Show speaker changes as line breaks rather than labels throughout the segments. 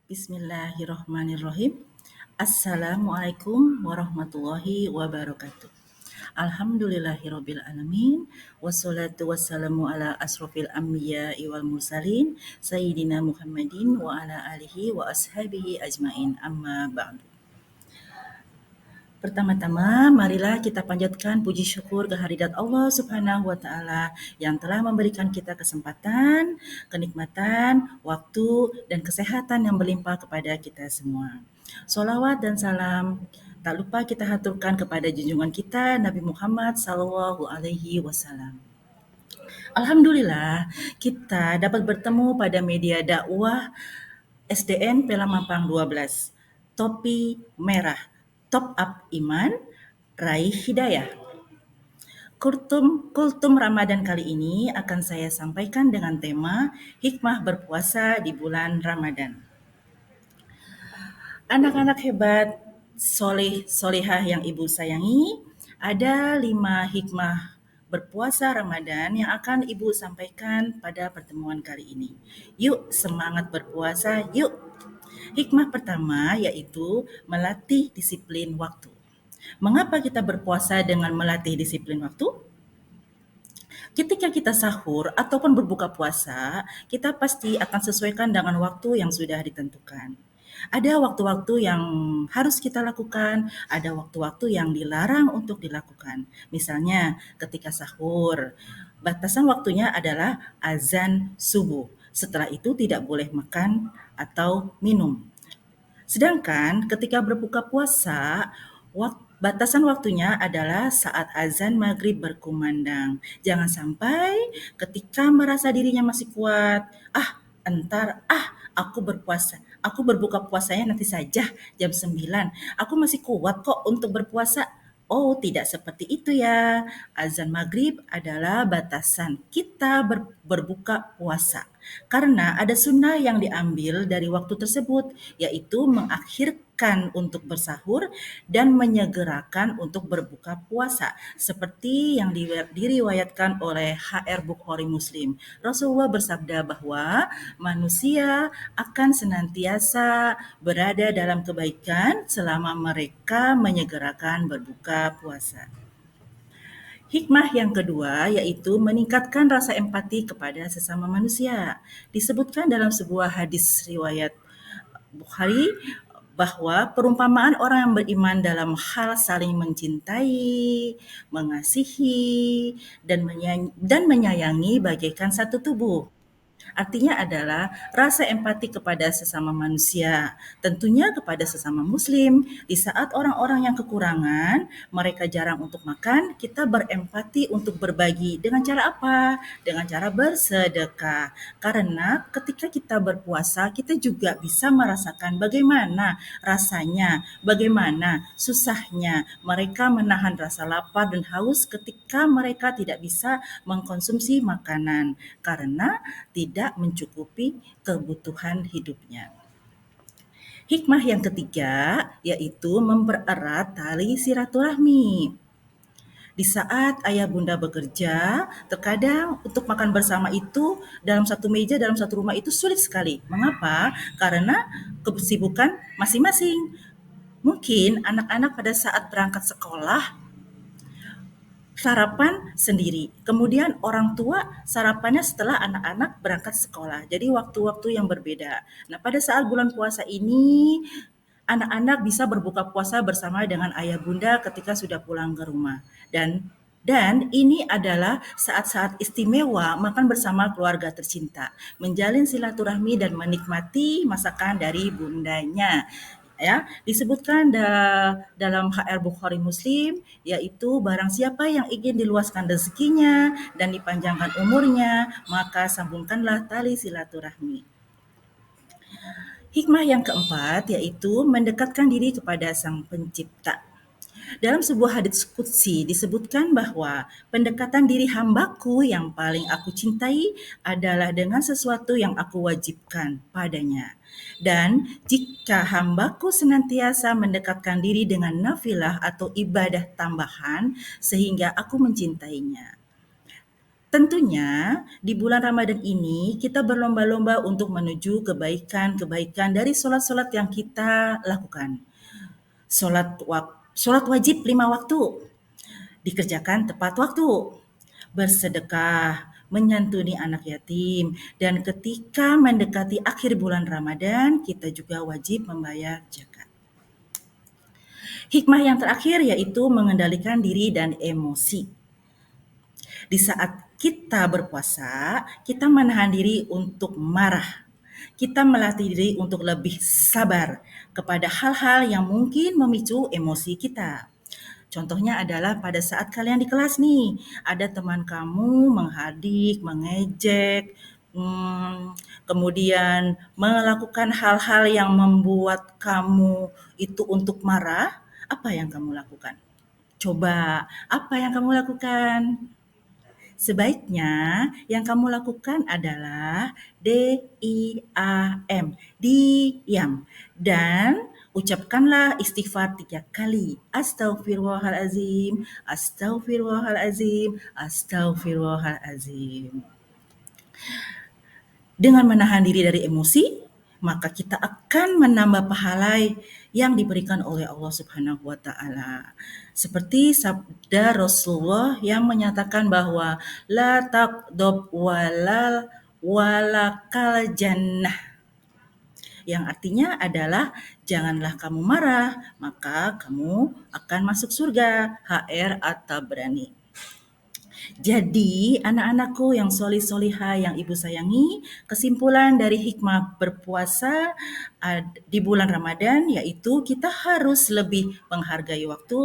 Bismillahirrahmanirrahim. Assalamualaikum warahmatullahi wabarakatuh. Alhamdulillahirabbil alamin wassalatu wassalamu ala asrofil anbiya'i wal mursalin sayyidina Muhammadin wa ala alihi wa ashabihi ajmain amma ba'du. Pertama-tama, marilah kita panjatkan puji syukur kehadirat Allah Subhanahu wa Ta'ala yang telah memberikan kita kesempatan, kenikmatan, waktu, dan kesehatan yang berlimpah kepada kita semua. Sholawat dan salam tak lupa kita haturkan kepada junjungan kita Nabi Muhammad Sallallahu Alaihi Wasallam. Alhamdulillah, kita dapat bertemu pada media dakwah SDN Pelamampang 12. Topi merah, top up iman, raih hidayah. Kultum Ramadan kali ini akan saya sampaikan dengan tema hikmah berpuasa di bulan Ramadan. Anak-anak hebat, solehah yang ibu sayangi, ada 5 hikmah berpuasa Ramadan yang akan ibu sampaikan pada pertemuan kali ini. Yuk semangat berpuasa, yuk! Hikmah pertama yaitu melatih disiplin waktu. Mengapa kita berpuasa dengan melatih disiplin waktu? Ketika kita sahur ataupun berbuka puasa, kita pasti akan sesuaikan dengan waktu yang sudah ditentukan. Ada waktu-waktu yang harus kita lakukan, ada waktu-waktu yang dilarang untuk dilakukan. Misalnya ketika sahur, batasan waktunya adalah azan subuh. Setelah itu tidak boleh makan atau minum. Sedangkan ketika berbuka puasa, batasan waktunya adalah saat azan maghrib berkumandang. Jangan sampai ketika merasa dirinya masih kuat, aku berpuasa. Aku berbuka puasanya nanti saja jam 9. Aku masih kuat kok untuk berpuasa. Oh, tidak seperti itu ya. Azan maghrib adalah batasan kita berbuka puasa. Karena ada sunnah yang diambil dari waktu tersebut, yaitu mengakhirkan untuk bersahur dan menyegerakan untuk berbuka puasa. Seperti yang diriwayatkan oleh HR Bukhari Muslim. Rasulullah bersabda bahwa manusia akan senantiasa berada dalam kebaikan selama mereka menyegerakan berbuka puasa. Hikmah yang kedua yaitu meningkatkan rasa empati kepada sesama manusia. Disebutkan dalam sebuah hadis riwayat Bukhari bahwa perumpamaan orang yang beriman dalam hal saling mencintai, mengasihi, dan menyayangi bagaikan satu tubuh. Artinya adalah rasa empati kepada sesama manusia, tentunya kepada sesama muslim. Di saat orang-orang yang kekurangan, mereka jarang untuk makan, kita berempati untuk berbagi. Dengan cara apa? Dengan cara bersedekah. Karena ketika kita berpuasa, kita juga bisa merasakan bagaimana rasanya, bagaimana susahnya mereka menahan rasa lapar dan haus ketika mereka tidak bisa mengkonsumsi makanan karena tidak mencukupi kebutuhan hidupnya. Hikmah yang ketiga yaitu mempererat tali silaturahmi. Di saat ayah bunda bekerja, terkadang untuk makan bersama itu dalam satu meja, dalam satu rumah itu sulit sekali. Mengapa? Karena kesibukan masing-masing. Mungkin anak-anak pada saat berangkat sekolah sarapan sendiri. Kemudian orang tua sarapannya setelah anak-anak berangkat sekolah. Jadi waktu-waktu yang berbeda. Nah, pada saat bulan puasa ini anak-anak bisa berbuka puasa bersama dengan ayah bunda ketika sudah pulang ke rumah. Dan ini adalah saat-saat istimewa makan bersama keluarga tercinta, menjalin silaturahmi dan menikmati masakan dari bundanya. Ya, disebutkan dalam HR Bukhari Muslim, yaitu barang siapa yang ingin diluaskan rezekinya dan dipanjangkan umurnya, maka sambungkanlah tali silaturahmi. Hikmah yang keempat yaitu mendekatkan diri kepada Sang Pencipta. Dalam sebuah hadits qudsi disebutkan bahwa pendekatan diri hambaku yang paling aku cintai adalah dengan sesuatu yang aku wajibkan padanya. Dan jika hambaku senantiasa mendekatkan diri dengan nafilah atau ibadah tambahan sehingga aku mencintainya. Tentunya di bulan Ramadan ini kita berlomba-lomba untuk menuju kebaikan-kebaikan dari sholat-sholat yang kita lakukan. Sholat wajib 5 waktu, dikerjakan tepat waktu, bersedekah, menyantuni anak yatim, dan ketika mendekati akhir bulan Ramadan, kita juga wajib membayar zakat. Hikmah yang terakhir yaitu mengendalikan diri dan emosi. Di saat kita berpuasa, kita menahan diri untuk marah. Kita melatih diri untuk lebih sabar kepada hal-hal yang mungkin memicu emosi kita. Contohnya adalah pada saat kalian di kelas nih, ada teman kamu menghadik, mengejek, kemudian melakukan hal-hal yang membuat kamu itu untuk marah, apa yang kamu lakukan? Coba, apa yang kamu lakukan? Sebaiknya yang kamu lakukan adalah DIAM, diam. Dan ucapkanlah istighfar 3 kali. Astaghfirullahalazim, astaghfirullahalazim, astaghfirullahalazim. Dengan menahan diri dari emosi, maka kita akan menambah pahala yang diberikan oleh Allah Subhanahu wa taala. Seperti sabda Rasulullah yang menyatakan bahwa la taqdob walakal jannah. Yang artinya adalah janganlah kamu marah, maka kamu akan masuk surga. HR At-Tabrani. Jadi, anak-anakku yang solih-solihah yang ibu sayangi, kesimpulan dari hikmah berpuasa di bulan Ramadan yaitu kita harus lebih menghargai waktu,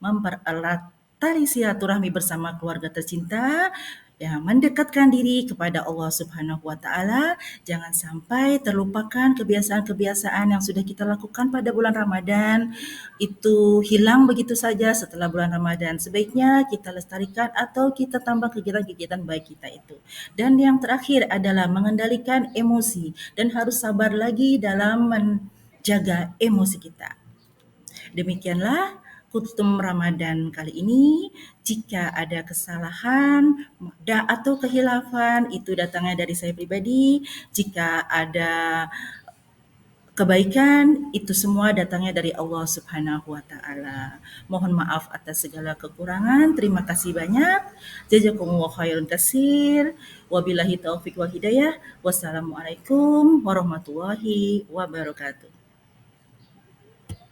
mempererat tali silaturahmi bersama keluarga tercinta, ya, mendekatkan diri kepada Allah Subhanahu wa taala, jangan sampai terlupakan kebiasaan-kebiasaan yang sudah kita lakukan pada bulan Ramadan itu hilang begitu saja setelah bulan Ramadan. Sebaiknya kita lestarikan atau kita tambah kegiatan-kegiatan baik kita itu. Dan yang terakhir adalah mengendalikan emosi dan harus sabar lagi dalam menjaga emosi kita. Demikianlah kutum Ramadan kali ini. Jika ada kesalahan atau kehilafan, itu datangnya dari saya pribadi. Jika ada kebaikan, itu semua datangnya dari Allah Subhanahu wa taala. Mohon maaf atas segala kekurangan. Terima kasih banyak. Jazakumullah khairan katsir. Wabillahi taufik wal hidayah. Wassalamualaikum warahmatullahi wabarakatuh.